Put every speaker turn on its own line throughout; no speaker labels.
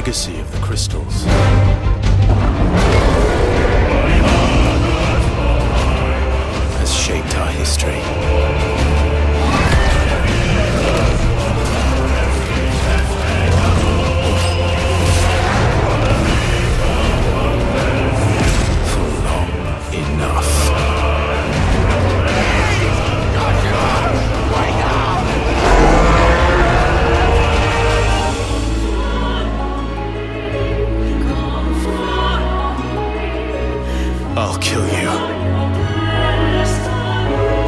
legacy of the crystals has shaped our history. For long enough. I'll kill you.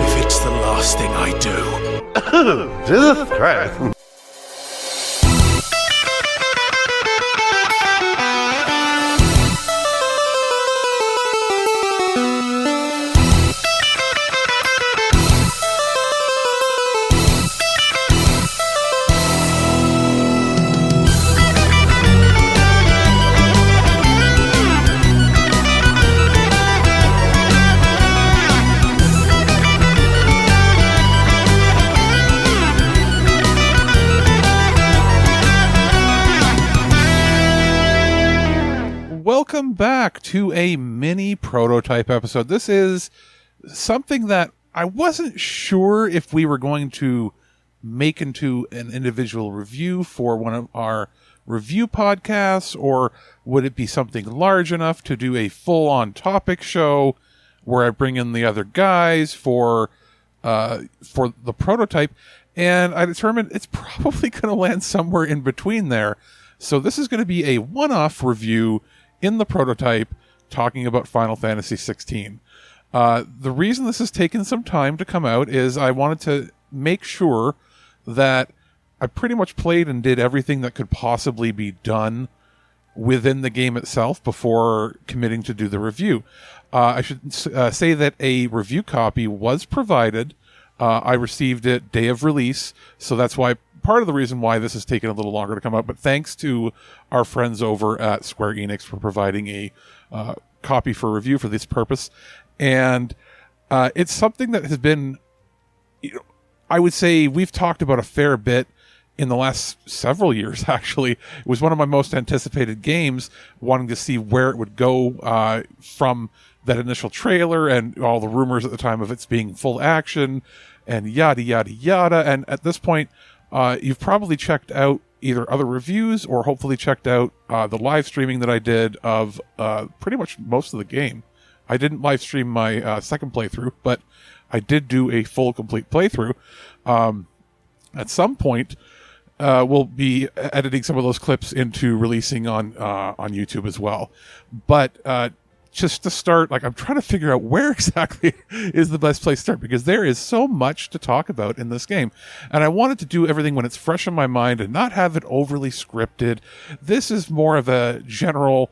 If it's the last thing I do.
Jesus Christ.
Welcome back to a mini prototype episode. This is something that I wasn't sure if we were going to make into an individual review for one of our review podcasts, or would it be something large enough to do a full-on topic show where I bring in the other guys for the prototype. And I determined it's probably going to land somewhere in between there. So this is going to be a one-off review in the prototype talking about Final Fantasy XVI. The reason this has taken some time to come out is I wanted to make sure that I pretty much played and did everything that could possibly be done within the game itself before committing to do the review. I should say that a review copy was provided. I received it day of release, so that's why part of the reason why this has taken a little longer to come out, but thanks to our friends over at SquareEnix for providing a copy for review for this purpose. And it's something that has been, I would say we've talked about a fair bit in the last several years, actually. It was one of my most anticipated games, wanting to see where it would go from that initial trailer and all the rumors at the time of its being full action and yada, yada, yada. And at this point, you've probably checked out either other reviews or hopefully checked out the live streaming that I did of pretty much most of the game. I didn't live stream my second playthrough, but I did do a full, complete playthrough. At some point, we'll be editing some of those clips into releasing on YouTube as well. But just to start, I'm trying to figure out where exactly is the best place to start, because there is so much to talk about in this game. And I wanted to do everything when it's fresh in my mind and not have it overly scripted. This is more of a general,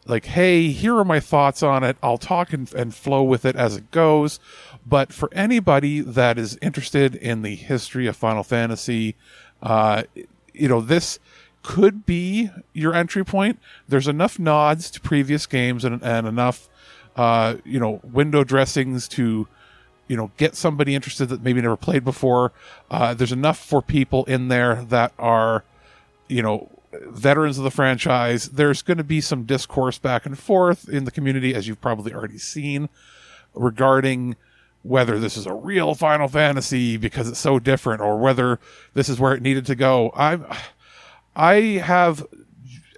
hey, here are my thoughts on it. I'll talk and flow with it as it goes. But for anybody that is interested in the history of Final Fantasy, this could be your entry point. There's enough nods to previous games and enough, window dressings to, get somebody interested that maybe never played before. There's enough for people in there that are, veterans of the franchise. There's going to be some discourse back and forth in the community, as you've probably already seen, regarding whether this is a real Final Fantasy because it's so different, or whether this is where it needed to go. I have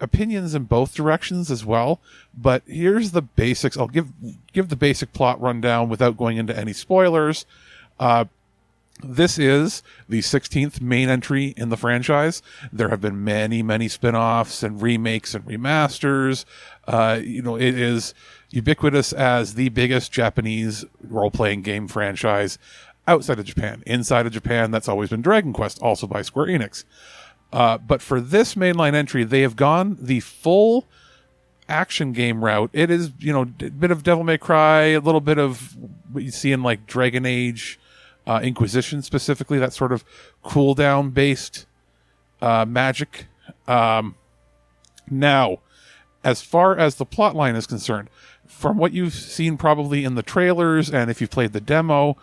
opinions in both directions as well, but here's the basics. I'll give the basic plot rundown without going into any spoilers. This is the 16th main entry in the franchise. There have been many, many spin-offs and remakes and remasters. It is ubiquitous as the biggest Japanese role-playing game franchise outside of Japan. Inside of Japan, that's always been Dragon Quest, also by Square Enix. But for this mainline entry, they have gone the full action game route. It is, a bit of Devil May Cry, a little bit of what you see in Dragon Age, Inquisition specifically, that sort of cooldown based magic. Now, as far as the plot line is concerned, from what you've seen probably in the trailers, and if you've played the demo,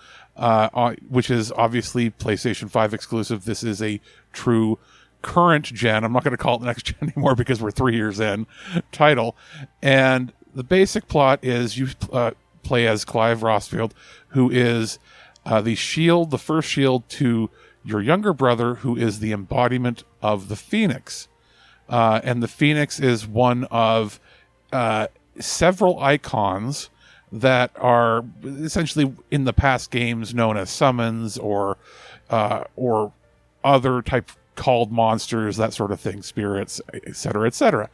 which is obviously PlayStation 5 exclusive, this is a true current gen, I'm not going to call it the next gen anymore because we're 3 years in, title. And the basic plot is you play as Clive Rossfield, who is the first shield to your younger brother, who is the embodiment of the Phoenix. And the Phoenix is one of several icons that are essentially in the past games known as summons or other type called monsters, that sort of thing, spirits, etc., etc.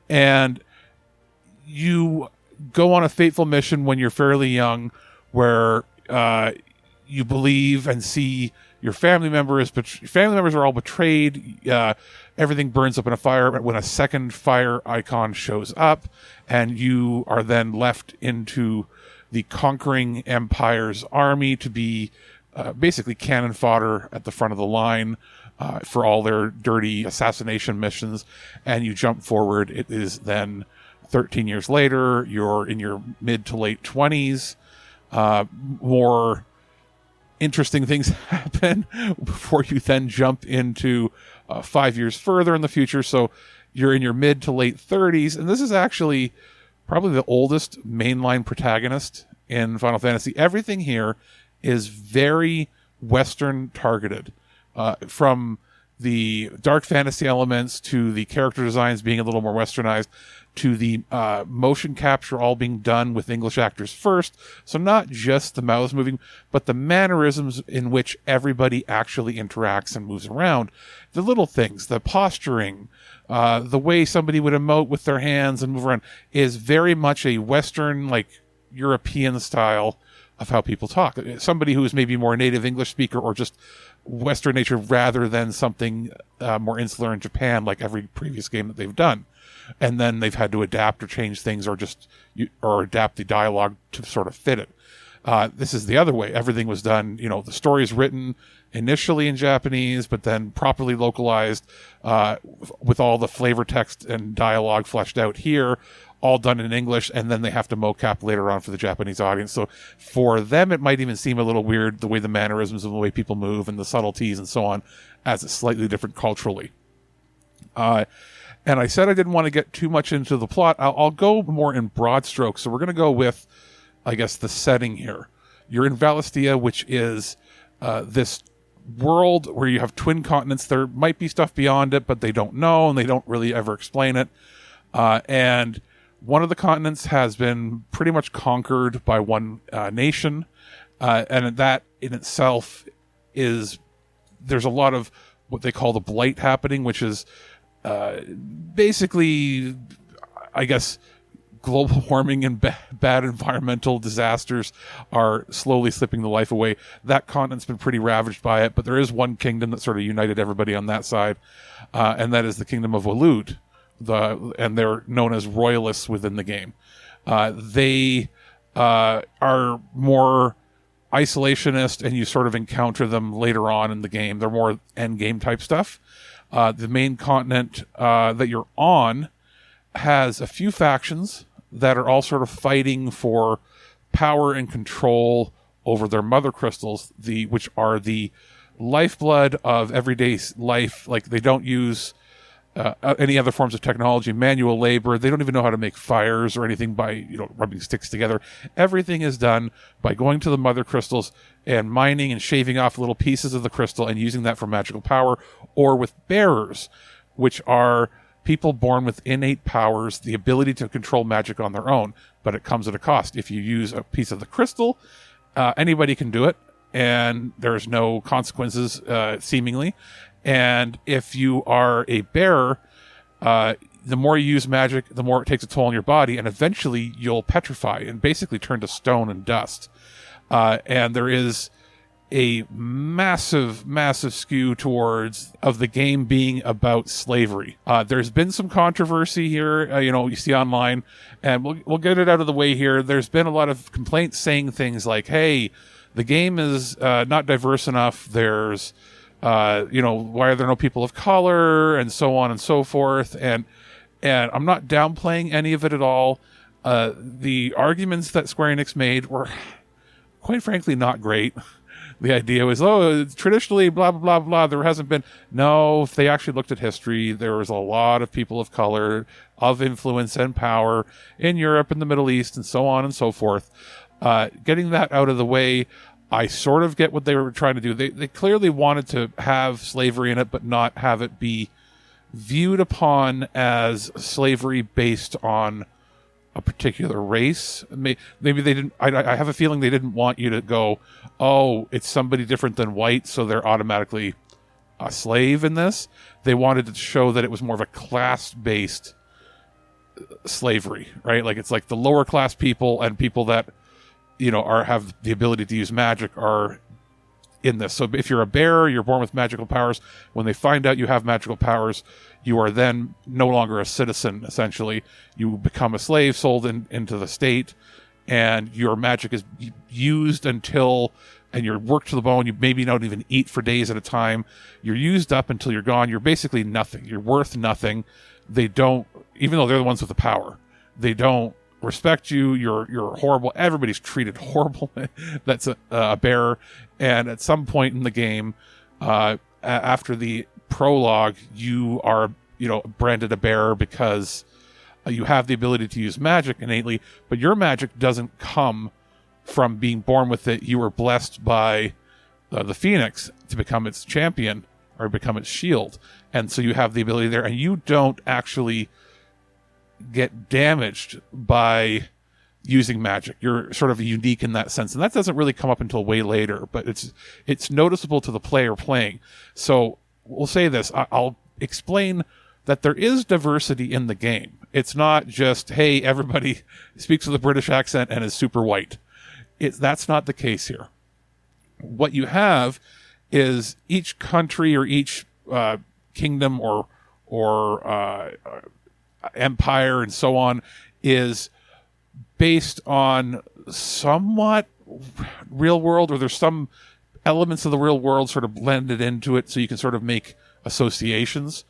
And you go on a fateful mission when you're fairly young, where you believe and see your family members are all betrayed. Everything burns up in a fire when a second fire icon shows up, and you are then left into the conquering empire's army to be basically cannon fodder at the front of the line for all their dirty assassination missions. And you jump forward. It is then 13 years later. You're in your mid to late 20s. More interesting things happen before you then jump into 5 years further in the future. So you're in your mid to late 30s, and this is actually probably the oldest mainline protagonist in Final Fantasy. Everything here is very Western targeted, from the dark fantasy elements to the character designs being a little more westernized, to the motion capture all being done with English actors first. So not just the mouths moving, but the mannerisms in which everybody actually interacts and moves around. The little things, the posturing, the way somebody would emote with their hands and move around is very much a Western, like European style of how people talk. Somebody who is maybe more native English speaker or just Western nature rather than something more insular in Japan, like every previous game that they've done. And then they've had to adapt or change things or adapt the dialogue to sort of fit it. This is the other way. Everything was done, the story is written initially in Japanese, but then properly localized with all the flavor text and dialogue fleshed out here, all done in English, and then they have to mocap later on for the Japanese audience. So for them, it might even seem a little weird, the way the mannerisms and the way people move and the subtleties and so on, as it's slightly different culturally. And I said I didn't want to get too much into the plot. I'll go more in broad strokes. So we're going to go with, I guess, the setting here. You're in Valistia, which is this world where you have twin continents. There might be stuff beyond it, but they don't know, and they don't really ever explain it. And one of the continents has been pretty much conquered by one nation. And that in itself there's a lot of what they call the blight happening, which is basically, I guess, global warming and bad environmental disasters are slowly slipping the life away. That continent's been pretty ravaged by it, but there is one kingdom that sort of united everybody on that side, and that is the kingdom of Waloed. And they're known as royalists within the game. They are more isolationist, and you sort of encounter them later on in the game. They're more end-game type stuff. The main continent that you're on has a few factions that are all sort of fighting for power and control over their mother crystals, which are the lifeblood of everyday life. Like, they don't use any other forms of technology, manual labor. They don't even know how to make fires or anything by, rubbing sticks together. Everything is done by going to the mother crystals and mining and shaving off little pieces of the crystal and using that for magical power, or with bearers, which are people born with innate powers, the ability to control magic on their own, but it comes at a cost. If you use a piece of the crystal, anybody can do it, and there's no consequences, seemingly. And if you are a bearer, the more you use magic, the more it takes a toll on your body, and eventually you'll petrify and basically turn to stone and dust. And there is a massive, massive skew towards of the game being about slavery. There's been some controversy here, you see online, and we'll get it out of the way here. There's been a lot of complaints saying things like, hey, the game is not diverse enough. There's why are there no people of color, and so on and so forth. And I'm not downplaying any of it at all. The arguments that Square Enix made were, quite frankly, not great. the idea was, oh, traditionally, blah, blah, blah, blah, there hasn't been. No, if they actually looked at history, there was a lot of people of color, of influence and power in Europe and the Middle East and so on and so forth. Getting that out of the way, I sort of get what they were trying to do. They clearly wanted to have slavery in it, but not have it be viewed upon as slavery based on a particular race. Maybe they didn't. I have a feeling they didn't want you to go, oh, it's somebody different than white, so they're automatically a slave in this. They wanted to show that it was more of a class-based slavery, right? Like it's like the lower class people and people that, you know, have the ability to use magic are in this. So if you're a bearer, you're born with magical powers. When they find out you have magical powers, you are then no longer a citizen, essentially. You become a slave sold into the state, and your magic is used until, and you're worked to the bone. You maybe don't even eat for days at a time. You're used up until you're gone. You're basically nothing. You're worth nothing. They don't, even though they're the ones with the power, they don't respect you. You're horrible. Everybody's treated horrible. That's a bearer. And at some point in the game, after the prologue, you are, you know, branded a bearer because you have the ability to use magic innately, but your magic doesn't come from being born with it. You were blessed by the Phoenix to become its champion or become its shield. And so you have the ability there, and you don't actually get damaged by using magic. You're sort of unique in that sense, and that doesn't really come up until way later, but it's noticeable to the player playing. So we'll say this, I'll explain that there is diversity in the game. It's not just, hey, everybody speaks with a British accent and is super white. That's not the case here. What you have is each country or each kingdom or empire and so on is based on somewhat real world, or there's some elements of the real world sort of blended into it, so you can sort of make associations.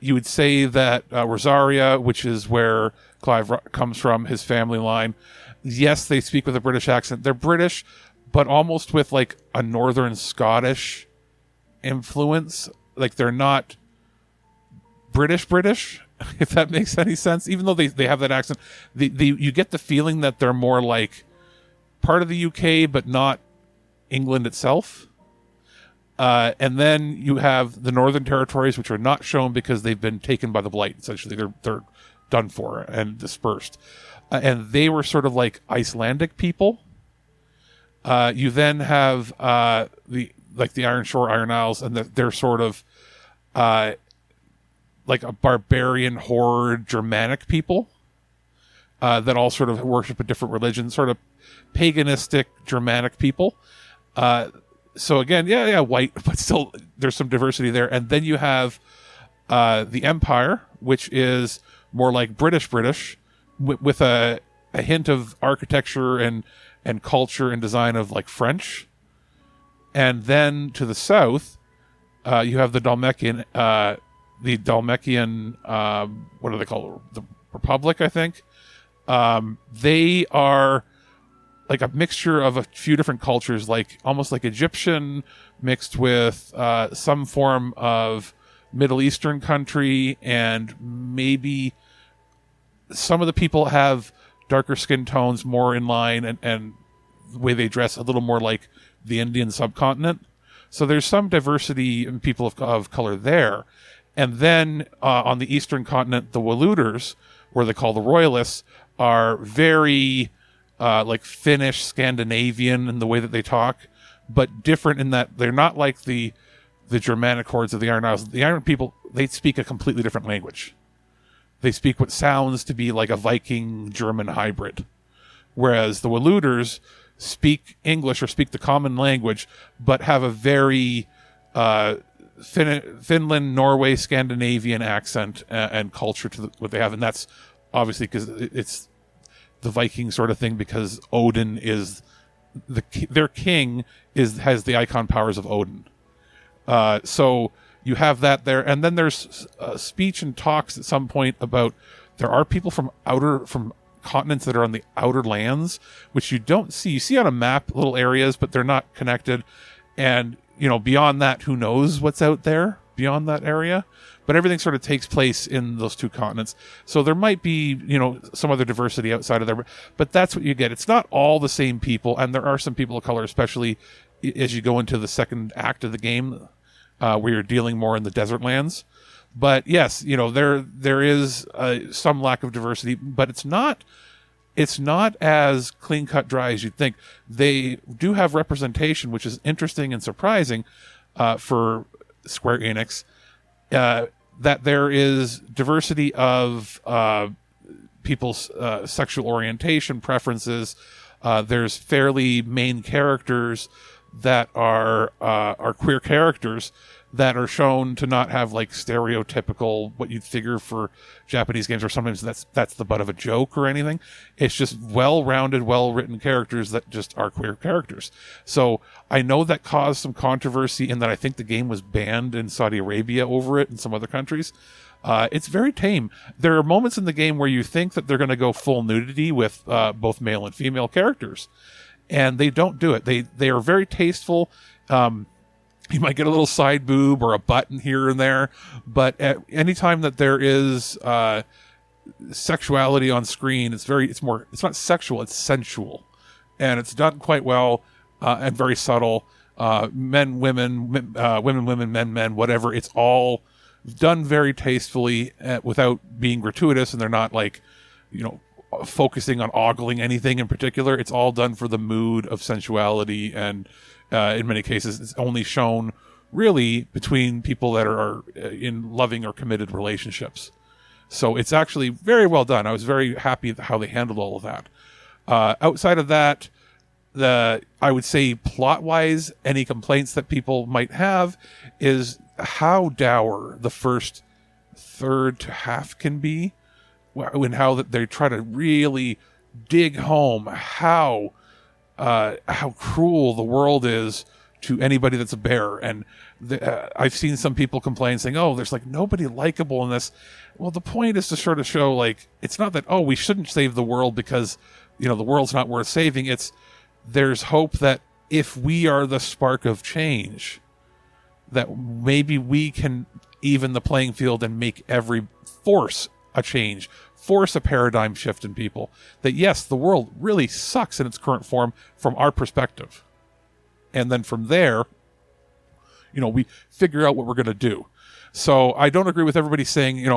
You would say that Rosaria, which is where Clive comes from, his family line, yes, they speak with a British accent. They're British, but almost with like a Northern Scottish influence. Like they're not British, if that makes any sense. Even though they have that accent, you get the feeling that they're more like part of the UK, but not England itself. And then you have the Northern Territories, which are not shown because they've been taken by the Blight. Essentially, they're done for and dispersed. And they were sort of like Icelandic people. You then have the Iron Shore, Iron Isles, and they're sort of like a barbarian horde Germanic people that all sort of worship a different religion, sort of paganistic Germanic people. So again, yeah, white, but still there's some diversity there. And then you have the Empire, which is more like British, with a hint of architecture and culture and design of like French. And then to the south, you have the Dalmekian, what do they call it? The Republic, I think. They are like a mixture of a few different cultures, like almost like Egyptian mixed with some form of Middle Eastern country, and maybe some of the people have darker skin tones more in line, and the way they dress a little more like the Indian subcontinent. So there's some diversity in people of color there. And then on the eastern continent, the Waluders, or they call the Royalists, are very like Finnish, Scandinavian in the way that they talk, but different in that they're not like the Germanic hordes of the Iron Isles. The Iron people, they speak a completely different language. They speak what sounds to be like a Viking-German hybrid, whereas the Waluders speak English or speak the common language, but have a very Finland, Norway, Scandinavian accent and culture to what they have. And that's obviously because it's the Viking sort of thing, because Odin is their king has the icon powers of Odin. So you have that there. And then there's speech and talks at some point about there are people from continents that are on the outer lands, which you don't see. You see on a map little areas, but they're not connected. And, beyond that, who knows what's out there beyond that area? But everything sort of takes place in those two continents. So there might be, some other diversity outside of there, but that's what you get. It's not all the same people, and there are some people of color, especially as you go into the second act of the game, where you're dealing more in the desert lands. But yes, there is some lack of diversity, but it's not as clean cut dry as you'd think. They do have representation, which is interesting and surprising for Square Enix. That there is diversity of people's sexual orientation preferences. There's fairly main characters that are queer characters that are shown to not have like stereotypical what you'd figure for Japanese games, or sometimes that's the butt of a joke or anything. It's just well-rounded, well-written characters that just are queer characters. So I know that caused some controversy in that I think the game was banned in Saudi Arabia over it and some other countries. It's very tame. There are moments in the game where you think that they're going to go full nudity with both male and female characters, and they don't do it. They are very tasteful. You might get a little side boob or a button here and there, but at any time that there is sexuality on screen, it's not sexual, it's sensual, and it's done quite well and very subtle. Men, women, women, men, whatever. It's all done very tastefully without being gratuitous, and they're not like, focusing on ogling anything in particular. It's all done for the mood of sensuality, and in many cases, it's only shown really between people that are in loving or committed relationships. So it's actually very well done. I was very happy how they handled all of that. Outside of that, I would say plot-wise, any complaints that people might have is how dour the first third to half can be, and how that they try to really dig home how cruel the world is to anybody that's a bear. And I've seen some people complain saying, oh, there's like nobody likable in this. Well, the point is to sort of show like, it's not that, oh, we shouldn't save the world because, the world's not worth saving. There's hope that if we are the spark of change, that maybe we can even the playing field and force a change, force a paradigm shift in people. That yes, the world really sucks in its current form from our perspective. And then from there, we figure out what we're going to do. So I don't agree with everybody saying,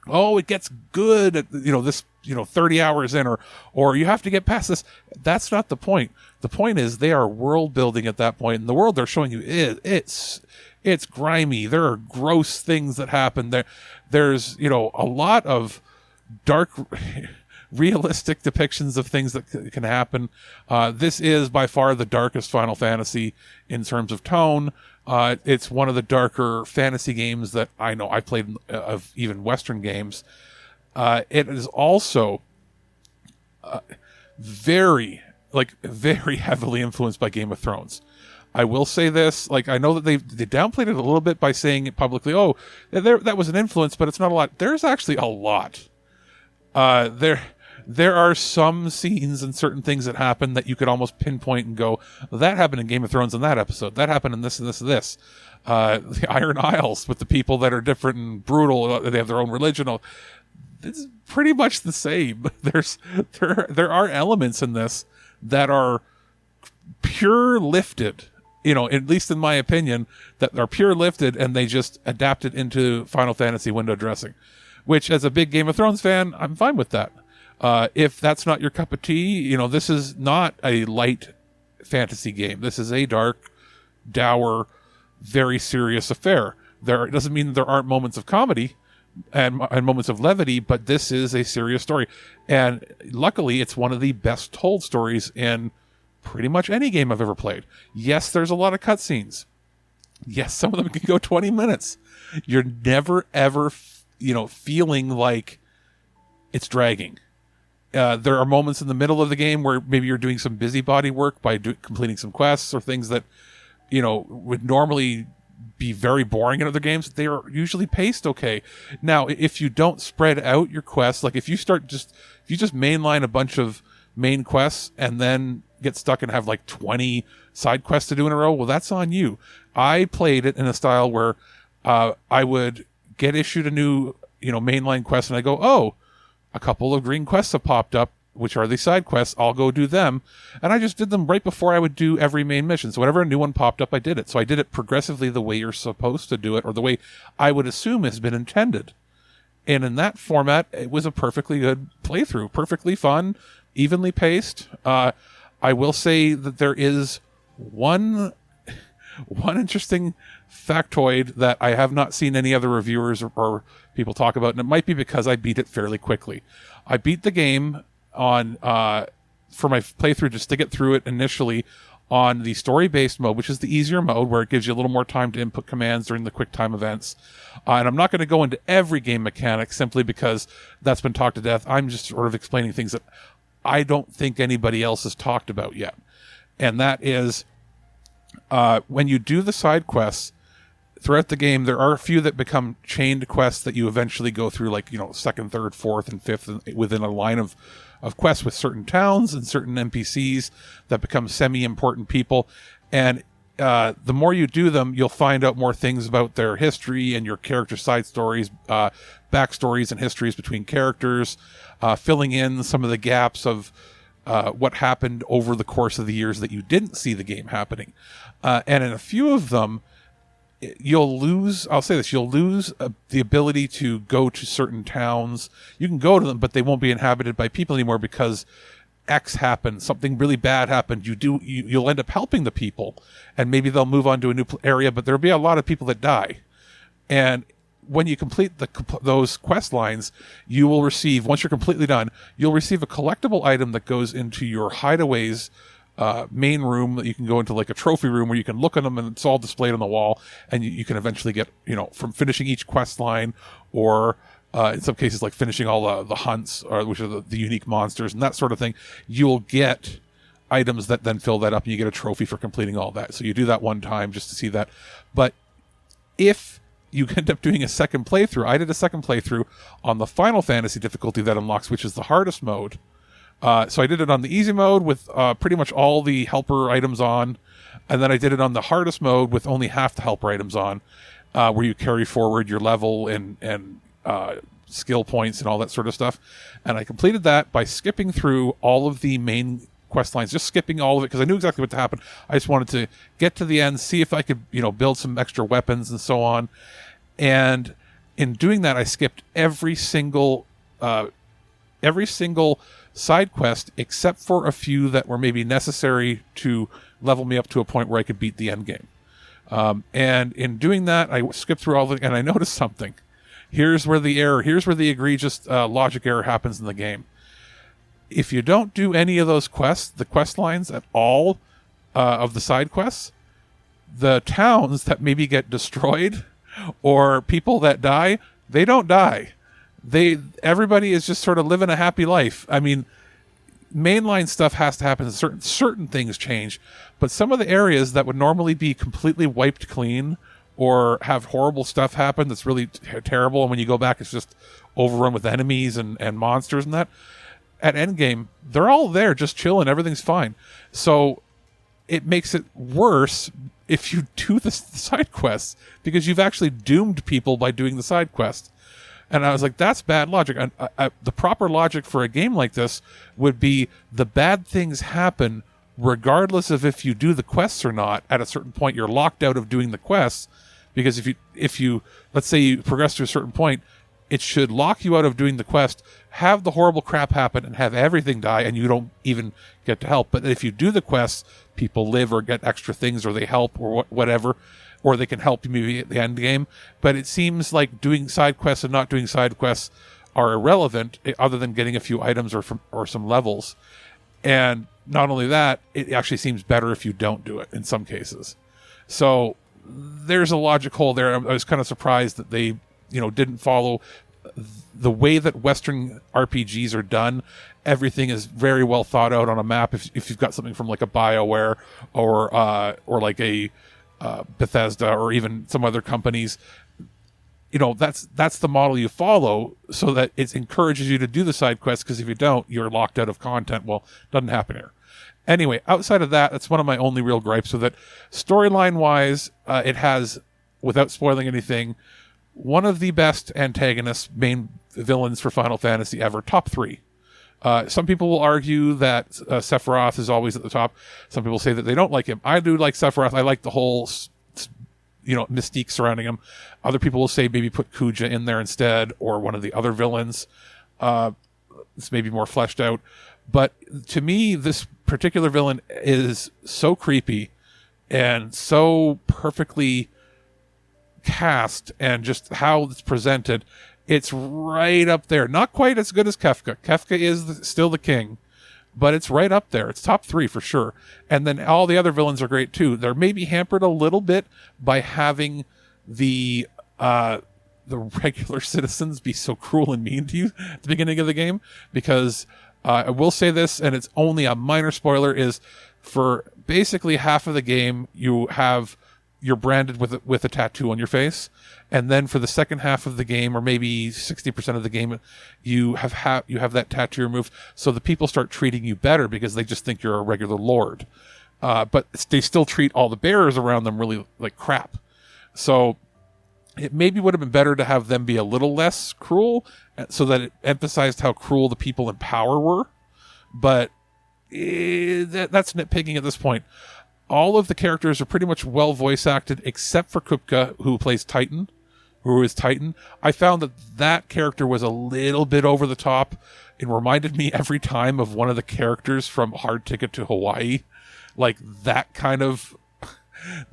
oh, it gets good at, this, 30 hours in, or you have to get past this. That's not the point. The point is they are world building at that point, and the world they're showing you it's grimy. There are gross things that happen there. There's, a lot of dark, realistic depictions of things that can happen. This is by far the darkest Final Fantasy in terms of tone. It's one of the darker fantasy games that I know I played of even Western games. It is also very heavily influenced by Game of Thrones. I will say this, I know that they downplayed it a little bit by saying it publicly, oh, that was an influence, but it's not a lot. There's actually a lot. There are some scenes and certain things that happen that you could almost pinpoint and go, that happened in Game of Thrones in that episode. That happened in this and this and this. The Iron Isles with the people that are different and brutal. They have their own religion. It's pretty much the same. There are elements in this that are pure lifted, at least in my opinion, that are pure lifted, and they just adapted into Final Fantasy window dressing, which as a big Game of Thrones fan, I'm fine with that. If that's not your cup of tea, this is not a light fantasy game. This is a dark, dour, very serious affair. It doesn't mean there aren't moments of comedy and moments of levity, but this is a serious story. And luckily, it's one of the best told stories in pretty much any game I've ever played. Yes, there's a lot of cutscenes. Yes, some of them can go 20 minutes. You're never, ever, feeling like it's dragging. There are moments in the middle of the game where maybe you're doing some busybody work by completing some quests or things that, would normally be very boring in other games, they are usually paced okay. Now, if you don't spread out your quests, like if you just mainline a bunch of main quests and then get stuck and have like 20 side quests to do in a row, well, that's on you. I played it in a style where I would get issued a new, mainline quest, and I go, oh, a couple of green quests have popped up, which are the side quests. I'll go do them. And I just did them right before I would do every main mission. So whenever a new one popped up, I did it. So I did it progressively the way you're supposed to do it, or the way I would assume has been intended. And in that format, it was a perfectly good playthrough, perfectly fun, evenly paced. I will say that there is one interesting factoid that I have not seen any other reviewers or people talk about, and it might be because I beat it fairly quickly. I beat the game on for my playthrough, just to get through it initially, on the story-based mode, which is the easier mode, where it gives you a little more time to input commands during the quick time events. And I'm not going to go into every game mechanic simply because that's been talked to death. I'm just sort of explaining things that I don't think anybody else has talked about yet. And that is, when you do the side quests throughout the game, there are a few that become chained quests that you eventually go through, like, second, third, fourth, and fifth within a line of quests with certain towns and certain NPCs that become semi-important people. And the more you do them, you'll find out more things about their history and your character side stories, backstories and histories between characters, filling in some of the gaps of what happened over the course of the years that you didn't see the game happening. And in a few of them, you'll lose the ability to go to certain towns. You can go to them, but they won't be inhabited by people anymore because X happened, something really bad happened. You'll end up helping the people, and maybe they'll move on to a new area, but there'll be a lot of people that die. And when you complete those quest lines, you will receive, once you're completely done, you'll receive a collectible item that goes into your hideaways main room, that you can go into, like a trophy room where you can look at them and it's all displayed on the wall, and you can eventually get, from finishing each quest line, or in some cases like finishing all the hunts, or which are the unique monsters and that sort of thing, you'll get items that then fill that up, and you get a trophy for completing all that. So you do that one time just to see that. But if you end up doing a second playthrough, I did a second playthrough on the Final Fantasy difficulty that unlocks, which is the hardest mode. So I did it on the easy mode with pretty much all the helper items on, and then I did it on the hardest mode with only half the helper items on, where you carry forward your level and skill points and all that sort of stuff. And I completed that by skipping through all of the main quest lines, just skipping all of it, because I knew exactly what to happen. I just wanted to get to the end, see if I could, build some extra weapons and so on. And in doing that, I skipped every single side quest, except for a few that were maybe necessary to level me up to a point where I could beat the end game. And in doing that, I skipped through all of it, and I noticed something. Here's where the egregious logic error happens in the game. If you don't do any of those quests, the quest lines at all, of the side quests, the towns that maybe get destroyed or people that die, they don't die. Everybody is just sort of living a happy life. I mean, mainline stuff has to happen. Certain things change, but some of the areas that would normally be completely wiped clean or have horrible stuff happen that's really terrible, and when you go back, it's just overrun with enemies and monsters and that. At endgame, they're all there, just chilling. Everything's fine. So it makes it worse if you do the side quests, because you've actually doomed people by doing the side quest. And I was like, that's bad logic. And the proper logic for a game like this would be the bad things happen regardless of if you do the quests or not. At a certain point, you're locked out of doing the quests, because if you let's say you progress to a certain point, it should lock you out of doing the quest, have the horrible crap happen, and have everything die, and you don't even get to help. But if you do the quests, people live or get extra things, or they help, or whatever, or they can help you maybe at the end game. But it seems like doing side quests and not doing side quests are irrelevant, other than getting a few items or some levels. And not only that, it actually seems better if you don't do it in some cases. So there's a logic hole there. I was kind of surprised that they, didn't follow the way that Western RPGs are done. Everything is very well thought out on a map. If you've got something from like a BioWare or like a Bethesda or even some other companies, that's the model you follow, so that it encourages you to do the side quests, because if you don't, you're locked out of content. Well, doesn't happen here. Anyway, outside of that, that's one of my only real gripes with it. Storyline wise, it has, without spoiling anything, one of the best antagonists, main villains for Final Fantasy ever, top 3. Some people will argue that Sephiroth is always at the top. Some people say that they don't like him. I do like Sephiroth. I like the whole, mystique surrounding him. Other people will say maybe put Kuja in there instead, or one of the other villains. It's maybe more fleshed out. But to me, this particular villain is so creepy and so perfectly cast, and just how it's presented. It's right up there. Not quite as good as Kefka. Kefka is still the king, but it's right up there. It's top 3 for sure. And then all the other villains are great too. They're maybe hampered a little bit by having the regular citizens be so cruel and mean to you at the beginning of the game, because I will say this, and it's only a minor spoiler, is for basically half of the game you're branded with a tattoo on your face, and then for the second half of the game, or maybe 60% of the game, you have that tattoo removed, so the people start treating you better because they just think you're a regular lord, but they still treat all the bearers around them really like crap. So it maybe would have been better to have them be a little less cruel, so that it emphasized how cruel the people in power were. But that's nitpicking at this point. All of the characters are pretty much well voice acted, except for Kupka, who is Titan. I found that character was a little bit over the top. It reminded me every time of one of the characters from Hard Ticket to Hawaii, like that kind of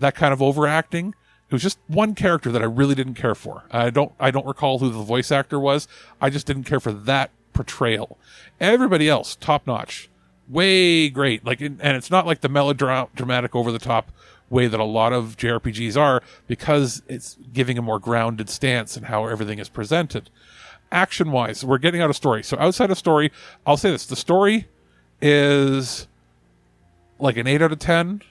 overacting. It was just one character that I really didn't care for. I don't recall who the voice actor was. I just didn't care for that portrayal. Everybody else, top notch, way great. And it's not like the melodramatic, over the top way that a lot of JRPGs are, because it's giving a more grounded stance in how everything is presented. Action wise, we're getting out of story. So outside of story, I'll say this: the story is like an 8 out of 10.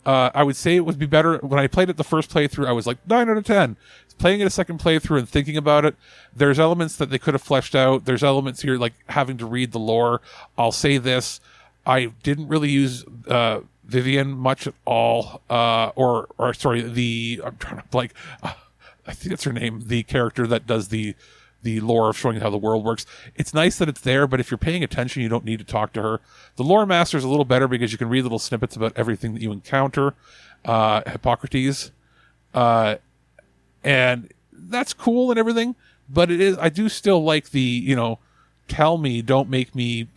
I would say it would be better. When I played it the first playthrough, I was like 9 out of 10. Playing it a second playthrough and thinking about it, there's elements that they could have fleshed out. There's elements here like having to read the lore. I'll say this: I didn't really use Vivian much at all. I'm trying to blank. I think that's her name. The character that does the lore of showing how the world works. It's nice that it's there, but if you're paying attention, you don't need to talk to her. The lore master is a little better because you can read little snippets about everything that you encounter. Hippocrates. And that's cool and everything, but I do still like the, tell me, don't make me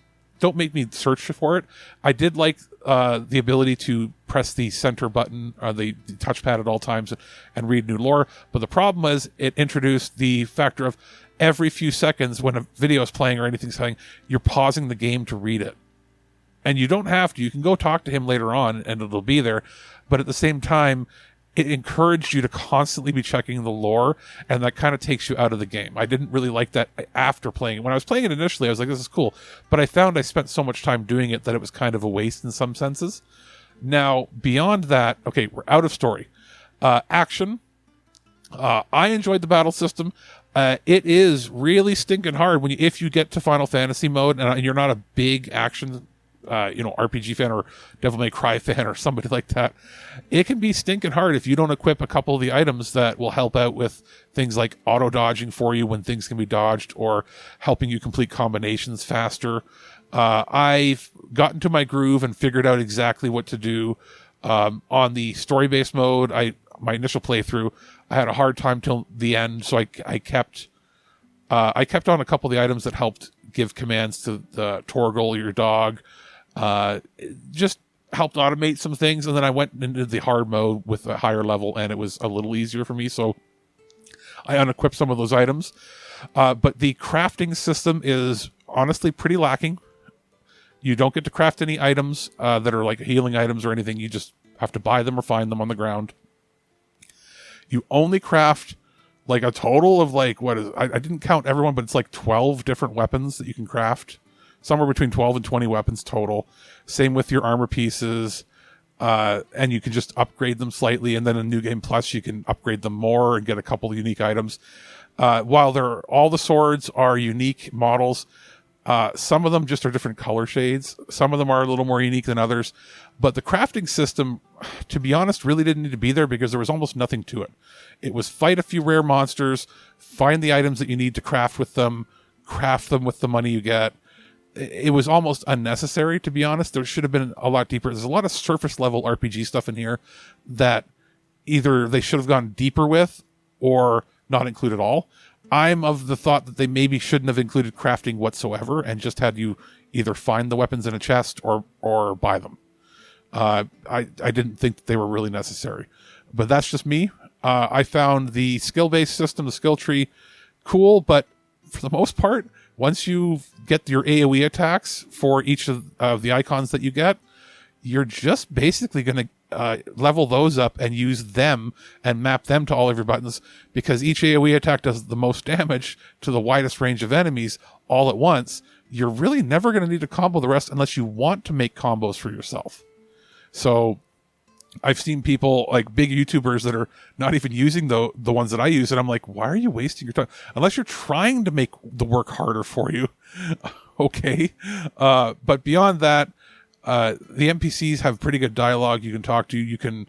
search for it. I did like the ability to press the center button or the touchpad at all times and read new lore. But the problem was it introduced the factor of every few seconds when a video is playing or anything's playing, you're pausing the game to read it. And you don't have to. You can go talk to him later on and it'll be there. But at the same time, it encouraged you to constantly be checking the lore, and that kind of takes you out of the game. I didn't really like that after playing it. When I was playing it initially, I was like, this is cool. But I found I spent so much time doing it that it was kind of a waste in some senses. Now, beyond that, okay, we're out of story. Action. I enjoyed the battle system. It is really stinking hard if you get to Final Fantasy mode and you're not a big action RPG fan or Devil May Cry fan or somebody like that. It can be stinking hard if you don't equip a couple of the items that will help out with things like auto dodging for you when things can be dodged, or helping you complete combinations faster. I've gotten to my groove and figured out exactly what to do. On the story-based mode, my initial playthrough, I had a hard time till the end, so I kept on a couple of the items that helped give commands to the Torgal, your dog. Just helped automate some things, and then I went into the hard mode with a higher level, and it was a little easier for me, so I unequipped some of those items. But the crafting system is honestly pretty lacking. You don't get to craft any items that are like healing items or anything. You just have to buy them or find them on the ground. You only craft like a total of I didn't count everyone, but it's like 12 different weapons that you can craft. Somewhere between 12 and 20 weapons total. Same with your armor pieces. and you can just upgrade them slightly, and then in New Game Plus you can upgrade them more and get a couple of unique items. While all the swords are unique models, some of them just are different color shades. Some of them are a little more unique than others. But the crafting system, to be honest, really didn't need to be there because there was almost nothing to it. It was fight a few rare monsters, find the items that you need to craft with them, craft them with the money you get. It was almost unnecessary, to be honest. There should have been a lot deeper. There's a lot of surface level RPG stuff in here that either they should have gone deeper with or not include at all. I'm of the thought that they maybe shouldn't have included crafting whatsoever and just had you either find the weapons in a chest or buy them. I didn't think that they were really necessary, but that's just me. I found the skill-based system, the skill tree, cool, but for the most part, once you get your AoE attacks for each of the icons that you get, you're just basically going to level those up and use them and map them to all of your buttons, because each AoE attack does the most damage to the widest range of enemies all at once. You're really never going to need to combo the rest unless you want to make combos for yourself. So I've seen people, like big YouTubers, that are not even using the ones that I use, and I'm like, why are you wasting your time? Unless you're trying to make the work harder for you. Okay. But beyond that, the NPCs have pretty good dialogue you can talk to. You can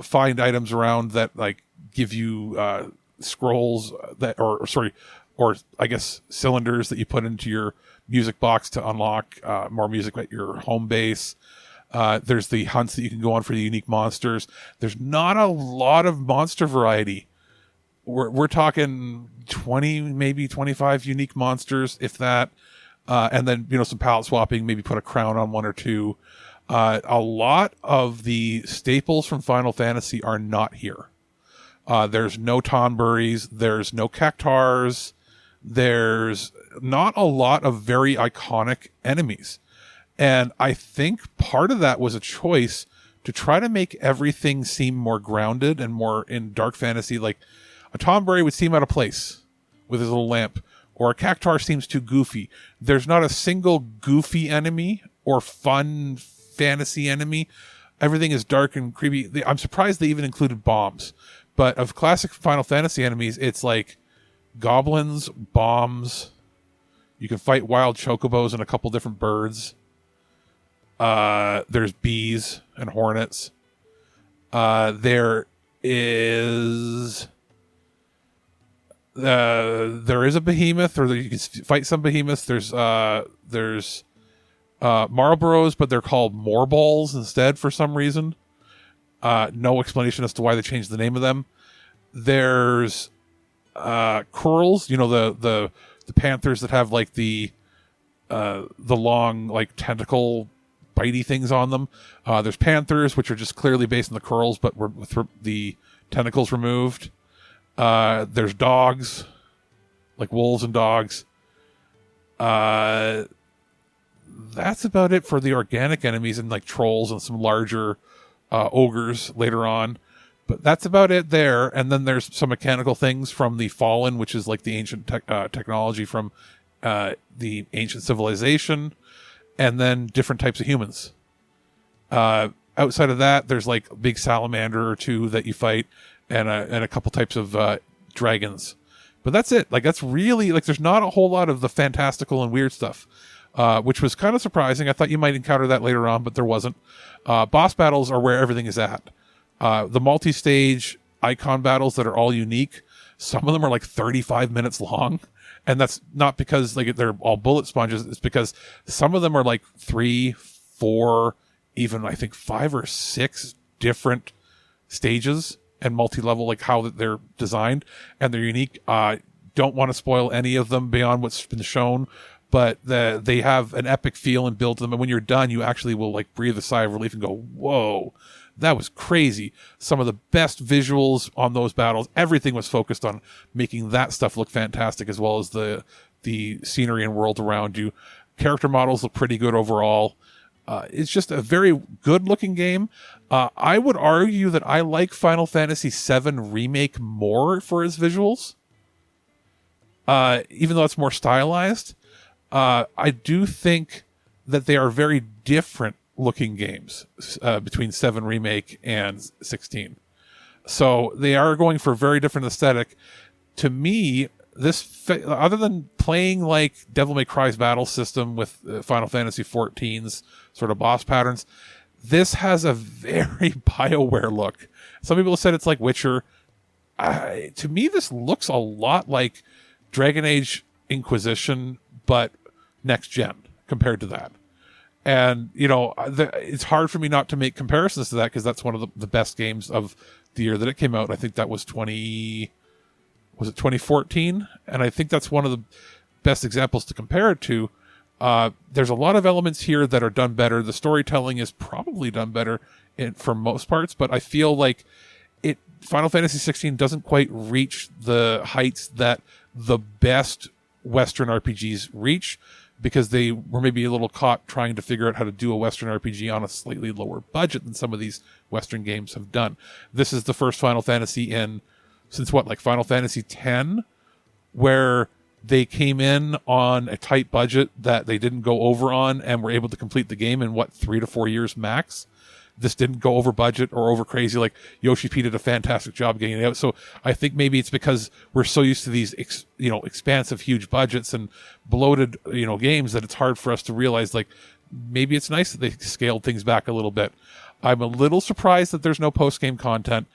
find items around that like give you scrolls that, or I guess cylinders that you put into your music box to unlock more music at your home base. There's the hunts that you can go on for the unique monsters. There's not a lot of monster variety. We're talking 20, maybe 25 unique monsters, if that. And then, some palette swapping, maybe put a crown on one or two. A lot of the staples from Final Fantasy are not here. There's no Tonberries. There's no Cactars. There's not a lot of very iconic enemies. And I think part of that was a choice to try to make everything seem more grounded and more in dark fantasy. Like a Tonberry would seem out of place with his little lamp, or a Cactar seems too goofy. There's not a single goofy enemy or fun fantasy enemy. Everything is dark and creepy. I'm surprised they even included bombs. But of classic Final Fantasy enemies, it's like goblins, bombs. You can fight wild chocobos and a couple different birds. There's bees and hornets. There is a behemoth, or you can fight some behemoths. There's Marlboros, but they're called Moreballs instead for some reason. No explanation as to why they changed the name of them. There's Curls, the panthers that have like the long like tentacle bitey things on them. There's panthers, which are just clearly based on the Curls, but with the tentacles removed. There's dogs, like wolves and dogs. That's about it for the organic enemies, and like trolls and some larger ogres later on. But that's about it there. And then there's some mechanical things from the Fallen, which is like the ancient technology from the ancient civilization, and then different types of humans. Outside of that, there's like a big salamander or two that you fight, and a couple types of dragons. But that's it. Like, that's really, like, there's not a whole lot of the fantastical and weird stuff, which was kind of surprising. I thought you might encounter that later on, but there wasn't. Boss battles are where everything is at. The multi-stage icon battles that are all unique, some of them are like 35 minutes long. And that's not because like they're all bullet sponges. It's because some of them are like 3, 4, even I think 5 or 6 different stages and multi-level, like how they're designed, and they're unique. Don't want to spoil any of them beyond what's been shown, but they have an epic feel and build to them. And when you're done, you actually will like breathe a sigh of relief and go, whoa, that was crazy. Some of the best visuals on those battles. Everything was focused on making that stuff look fantastic, as well as the scenery and world around you. Character models look pretty good overall. It's just a very good looking game. I would argue that I like Final Fantasy VII Remake more for its visuals. Even though it's more stylized. I do think that they are very different looking games between 7 Remake and 16. So they are going for a very different aesthetic. To me, other than playing like Devil May Cry's battle system with Final Fantasy XIV's sort of boss patterns, this has a very BioWare look. Some people have said it's like Witcher. To me, this looks a lot like Dragon Age Inquisition, but next gen compared to that. And, it's hard for me not to make comparisons to that because that's one of the best games of the year that it came out. I think that was 2014? And I think that's one of the best examples to compare it to. There's a lot of elements here that are done better. The storytelling is probably done better for most parts, but I feel like Final Fantasy 16 doesn't quite reach the heights that the best Western RPGs reach, because they were maybe a little caught trying to figure out how to do a Western RPG on a slightly lower budget than some of these Western games have done. This is the first Final Fantasy since Final Fantasy X, where they came in on a tight budget that they didn't go over on and were able to complete the game in 3 to 4 years max. This didn't go over budget or over crazy. Like Yoshi P did a fantastic job getting it out. So I think maybe it's because we're so used to these, expansive, huge budgets and bloated, games that it's hard for us to realize, like, maybe it's nice that they scaled things back a little bit. I'm a little surprised that there's no post-game content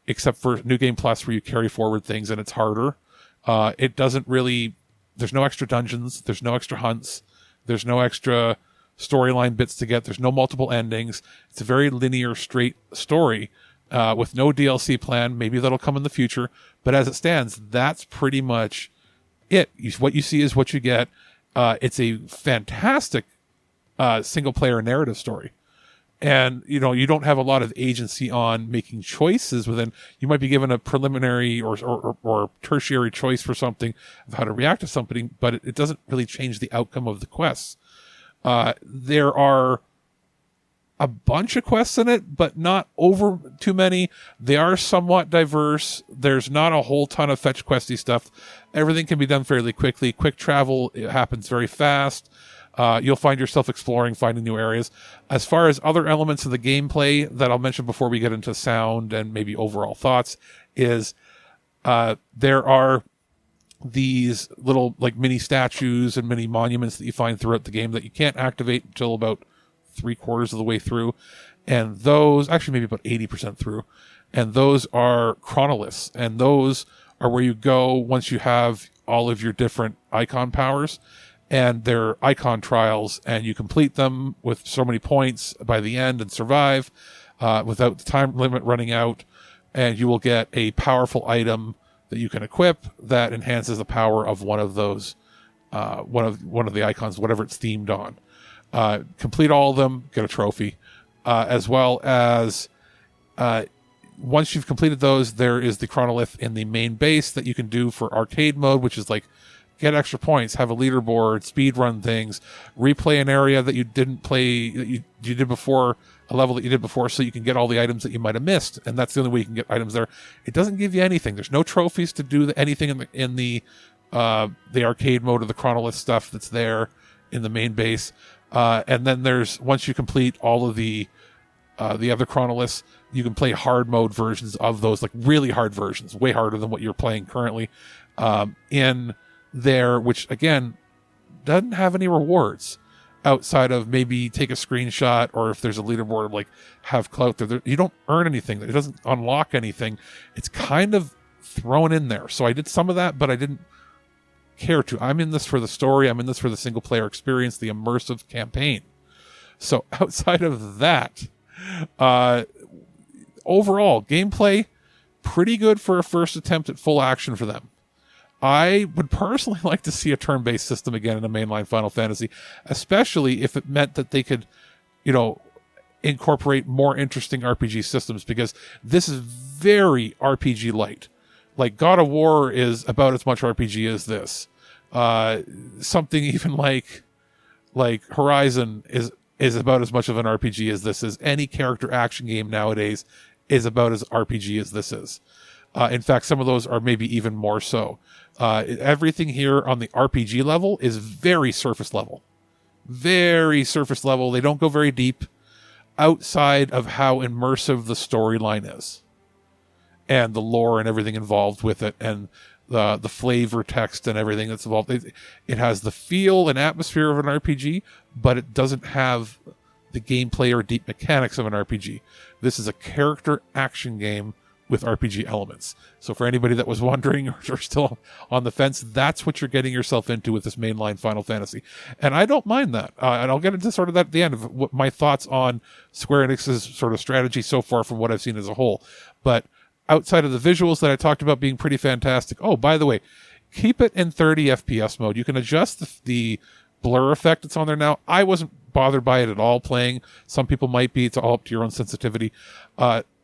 except for New Game Plus where you carry forward things and it's harder. It doesn't really, there's no extra dungeons. There's no extra hunts. There's no extra storyline bits to get. There's no multiple endings. It's a very linear, straight story with no DLC plan. Maybe that'll come in the future. But as it stands, that's pretty much it. What you see is what you get. It's a fantastic single-player narrative story. And, you don't have a lot of agency on making choices within. You might be given a preliminary or tertiary choice for something of how to react to something, but it doesn't really change the outcome of the quests. There are a bunch of quests in it, but not over too many. They are somewhat diverse. There's not a whole ton of fetch questy stuff. Everything can be done fairly quickly. Quick travel, it happens very fast. You'll find yourself exploring, finding new areas. As far as other elements of the gameplay that I'll mention before we get into sound and maybe overall thoughts is, there are these little mini statues and mini monuments that you find throughout the game that you can't activate until about 3/4 of the way through. And those, actually maybe about 80% through. And those are chronoliths. And those are where you go once you have all of your different icon powers. And they're icon trials, and you complete them with so many points by the end and survive without the time limit running out. And you will get a powerful item that you can equip that enhances the power of one of those, one of the icons, whatever it's themed on. Complete all of them, get a trophy, as well as once you've completed those, there is the chronolith in the main base that you can do for arcade mode, which is like get extra points, have a leaderboard, speed run things, replay an area that you didn't play, that you did before, a level that you did before, so you can get all the items that you might have missed. And that's the only way you can get items there. It doesn't give you anything. There's no trophies to do anything in the arcade mode of the chronolith stuff that's there in the main base. And then there's, once you complete all of the other chronoliths, you can play hard mode versions of those, like really hard versions, way harder than what you're playing currently, in there, which again doesn't have any rewards outside of maybe take a screenshot, or if there's a leaderboard, like have clout there. You don't earn anything. It doesn't unlock anything. It's kind of thrown in there. So I did some of that, but I didn't care to. I'm in this for the story. I'm in this for the single player experience, the immersive campaign. So outside of that, overall gameplay, pretty good for a first attempt at full action for them. I would personally like to see a turn-based system again in a mainline Final Fantasy, especially if it meant that they could, incorporate more interesting RPG systems, because this is very RPG light. Like God of War is about as much RPG as this. Something even like Horizon is about as much of an RPG as this is. Any character action game nowadays is about as RPG as this is. In fact, some of those are maybe even more so. Everything here on the RPG level is very surface level. Very surface level. They don't go very deep. outside of how immersive the storyline is and the lore and everything involved with it, and the flavor text and everything that's involved. It has the feel and atmosphere of an RPG, but it doesn't have the gameplay or deep mechanics of an RPG. This is a character action game with RPG elements. So for anybody that was wondering or still on the fence, that's what you're getting yourself into with this mainline Final Fantasy. And I don't mind that. And I'll get into sort of that at the end of what my thoughts on Square Enix's sort of strategy so far from what I've seen as a whole. But outside of the visuals that I talked about being pretty fantastic. Oh, by the way, keep it in 30 FPS mode. You can adjust the blur effect that's on there now. I wasn't bothered by it at all playing. Some people might be. It's all up to your own sensitivity.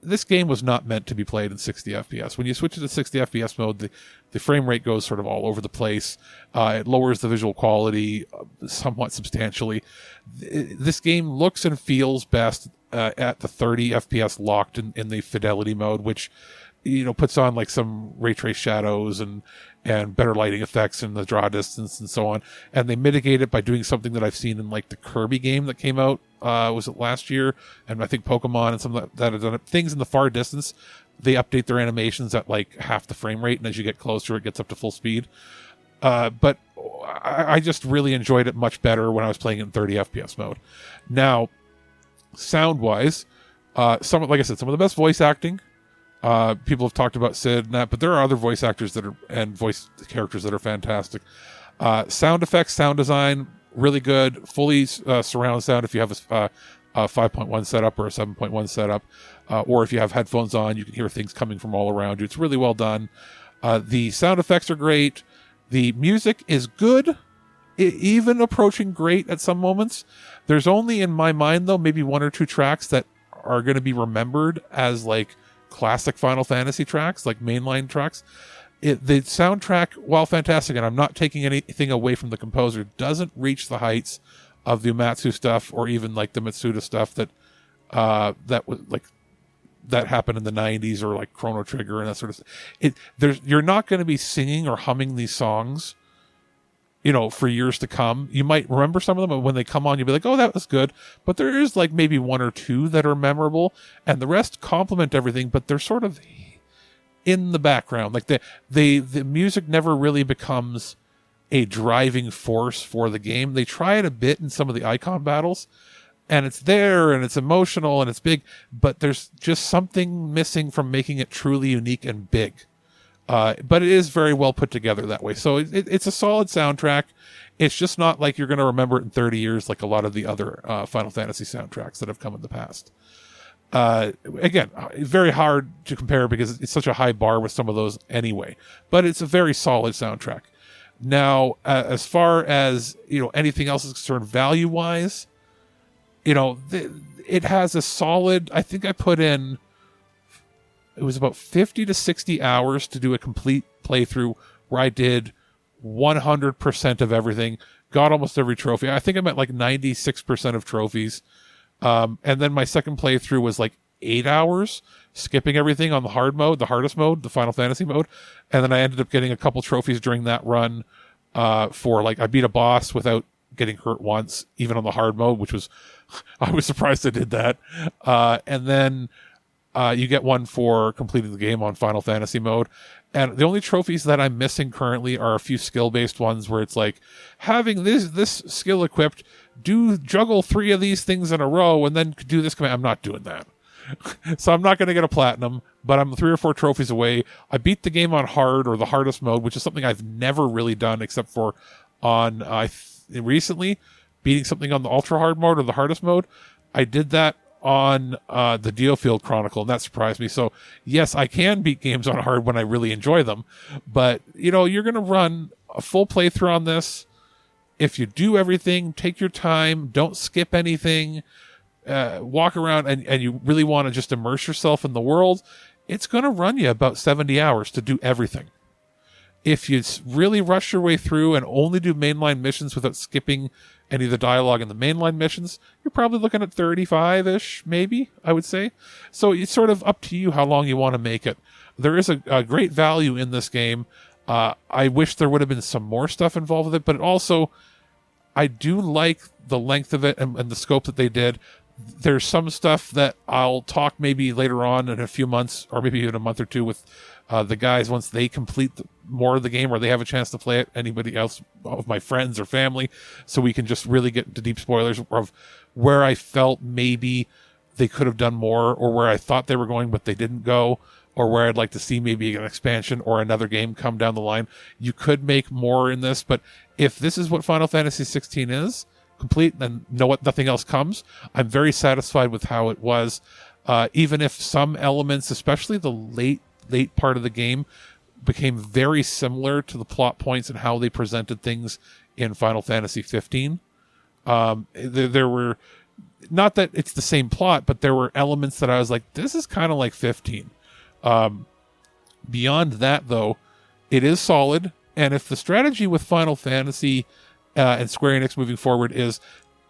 This game was not meant to be played in 60 FPS. When you switch it to 60 FPS mode, the frame rate goes sort of all over the place. It lowers the visual quality somewhat substantially. This game looks and feels best at the 30 FPS locked in the fidelity mode, which puts on like some ray trace shadows and better lighting effects and the draw distance and so on. And they mitigate it by doing something that I've seen in like the Kirby game that came out, was it last year? And I think Pokemon and some of that have done it. Things in the far distance, they update their animations at like half the frame rate, and as you get closer, it gets up to full speed. But I just really enjoyed it much better when I was playing it in 30 FPS mode. Now, sound-wise, like I said, some of the best voice acting. People have talked about Sid and that, but there are other voice actors and voice characters that are fantastic. Sound effects, sound design, really good. Fully surround sound if you have a 5.1 setup or a 7.1 setup, or if you have headphones on, you can hear things coming from all around you. It's really well done. The sound effects are great. The music is good, even approaching great at some moments. There's only, in my mind, though, maybe one or two tracks that are going to be remembered as like classic Final Fantasy tracks, like mainline tracks. The soundtrack, while fantastic, and I'm not taking anything away from the composer, doesn't reach the heights of the Uematsu stuff or even like the Mitsuda stuff that was like that happened in the 90s, or like Chrono Trigger and that sort of stuff. You're not going to be singing or humming these songs for years to come. You might remember some of them, and when they come on, you'll be like, oh, that was good. But there is like maybe one or two that are memorable, and the rest complement everything, but they're sort of in the background. Like the music never really becomes a driving force for the game. They try it a bit in some of the icon battles, and it's there, and it's emotional, and it's big, but there's just something missing from making it truly unique and big. But it is very well put together that way. So it's a solid soundtrack. It's just not like you're going to remember it in 30 years like a lot of the other Final Fantasy soundtracks that have come in the past. Again, very hard to compare because it's such a high bar with some of those anyway. But it's a very solid soundtrack. Now, as far as anything else is concerned, value-wise, it has a solid. I think I put in. It was about 50 to 60 hours to do a complete playthrough where I did 100% of everything, got almost every trophy. I think I'm at like 96% of trophies. And then my second playthrough was like 8 hours, skipping everything on the hard mode, the hardest mode, the Final Fantasy mode. And then I ended up getting a couple trophies during that run for like, I beat a boss without getting hurt once, even on the hard mode, which was, I was surprised I did that. And then you get one for completing the game on Final Fantasy mode. And the only trophies that I'm missing currently are a few skill-based ones where it's like, having this skill equipped, juggle 3 of these things in a row and then do this command. I'm not doing that. So I'm not going to get a platinum, but I'm 3 or 4 trophies away. I beat the game on hard, or the hardest mode, which is something I've never really done except for on recently, beating something on the ultra hard mode or the hardest mode. I did that on the Diofield Chronicle, and that surprised me. So yes, I can beat games on hard when I really enjoy them, but you're going to run a full playthrough on this. If you do everything, take your time, don't skip anything, walk around, and you really want to just immerse yourself in the world, it's going to run you about 70 hours to do everything. If you really rush your way through and only do mainline missions without skipping any of the dialogue in the mainline missions, you're probably looking at 35-ish, maybe, I would say. So it's sort of up to you how long you want to make it. There is a great value in this game. I wish there would have been some more stuff involved with it, but also, I do like the length of it and the scope that they did. There's some stuff that I'll talk maybe later on in a few months, or maybe even a month or two, with the guys once they complete more of the game, or they have a chance to play it. Anybody else of my friends or family, so we can just really get into deep spoilers of where I felt maybe they could have done more, or where I thought they were going but they didn't go, or where I'd like to see maybe an expansion or another game come down the line. You could make more in this, but if this is what Final Fantasy 16 is, complete, then nothing else comes. I'm very satisfied with how it was, even if some elements, especially the late part of the game, became very similar to the plot points and how they presented things in Final Fantasy 15. There were, not that it's the same plot, but there were elements that I was like, this is kind of like 15. Beyond that, though, it is solid. And if the strategy with Final Fantasy and Square Enix moving forward is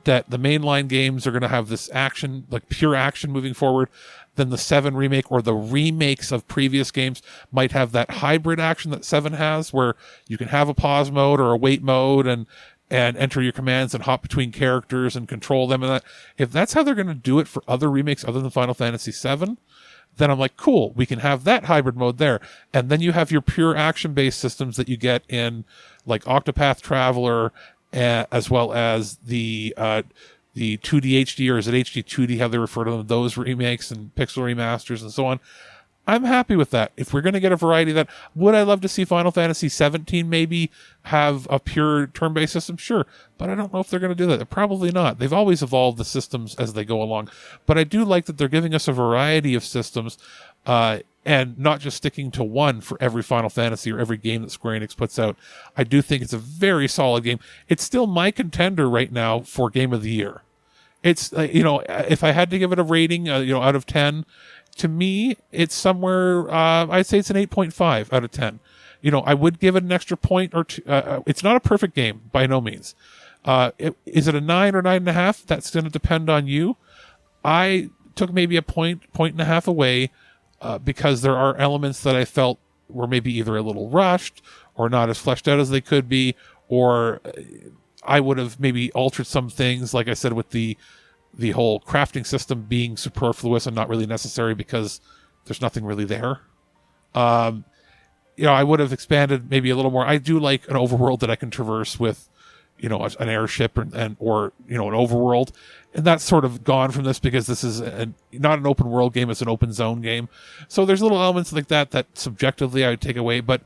that the mainline games are going to have this action, like pure action moving forward, then the 7 remake or the remakes of previous games might have that hybrid action that 7 has, where you can have a pause mode or a wait mode and enter your commands and hop between characters and control them. And that, if that's how they're going to do it for other remakes other than Final Fantasy 7, then I'm like, cool, we can have that hybrid mode there. And then you have your pure action-based systems that you get in like Octopath Traveler, as well as the 2D HD, or is it HD 2D, how they refer to them, those remakes and pixel remasters and so on. I'm happy with that. If we're going to get a variety of that, would I love to see Final Fantasy 17 maybe have a pure turn-based system? Sure. But I don't know if they're going to do that. Probably not. They've always evolved the systems as they go along. But I do like that they're giving us a variety of systems, and not just sticking to one for every Final Fantasy or every game that Square Enix puts out. I do think it's a very solid game. It's still my contender right now for Game of the Year. It's, if I had to give it a rating, out of 10, to me, it's somewhere, I'd say it's an 8.5 out of 10. I would give it an extra point or two. It's not a perfect game, by no means. Is it a 9 or 9.5? That's going to depend on you. I took maybe a point and a half away, because there are elements that I felt were maybe either a little rushed or not as fleshed out as they could be, or I would have maybe altered some things, like I said, with the whole crafting system being superfluous and not really necessary because there's nothing really there. I would have expanded maybe a little more. I do like an overworld that I can traverse with, an airship or an overworld. And that's sort of gone from this because this is not an open world game. It's an open zone game. So there's little elements like that subjectively I would take away. But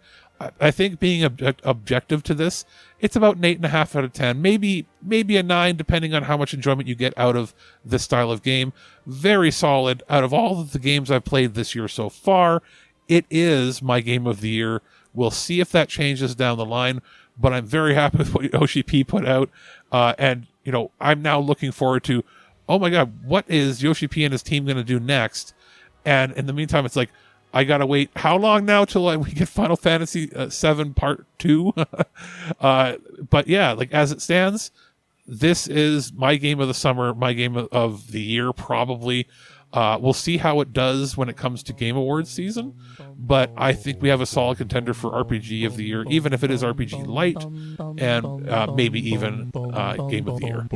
I think being objective to this, it's about an 8.5 out of 10, maybe a 9, depending on how much enjoyment you get out of this style of game. Very solid. Out of all of the games I've played this year so far, it is my game of the year. We'll see if that changes down the line, but I'm very happy with what Yoshi P put out. And I'm now looking forward to, oh my God, what is Yoshi P and his team going to do next? And in the meantime, it's like, I gotta wait how long now till we get Final Fantasy 7 Part 2? But yeah, like as it stands, this is my game of the summer, my game of the year, probably. We'll see how it does when it comes to Game Awards season, but I think we have a solid contender for RPG of the year, even if it is RPG Light, and maybe even Game of the Year.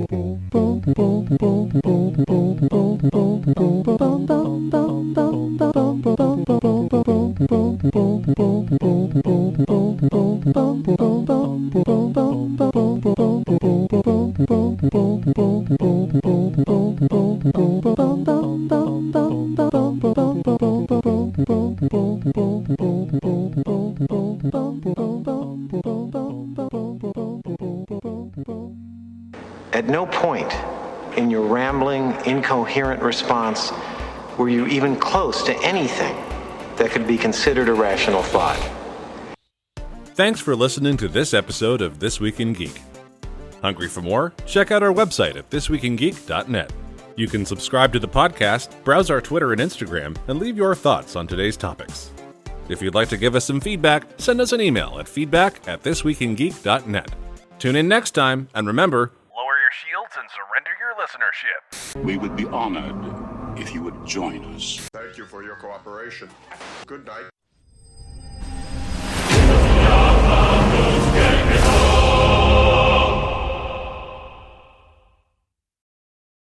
At no point in your rambling, incoherent response were you even close to anything that could be considered a rational thought.
Thanks for listening to this episode of This Week in Geek. Hungry for more? Check out our website at thisweekingeek.net. You can subscribe to the podcast, browse our Twitter and Instagram, and leave your thoughts on today's topics. If you'd like to give us some feedback, send us an email at feedback@thisweekingeek.net. Tune in next time, and remember,
Lower your shields and surrender your listenership.
We would be honored if you would join us.
Thank you for your cooperation. Good night.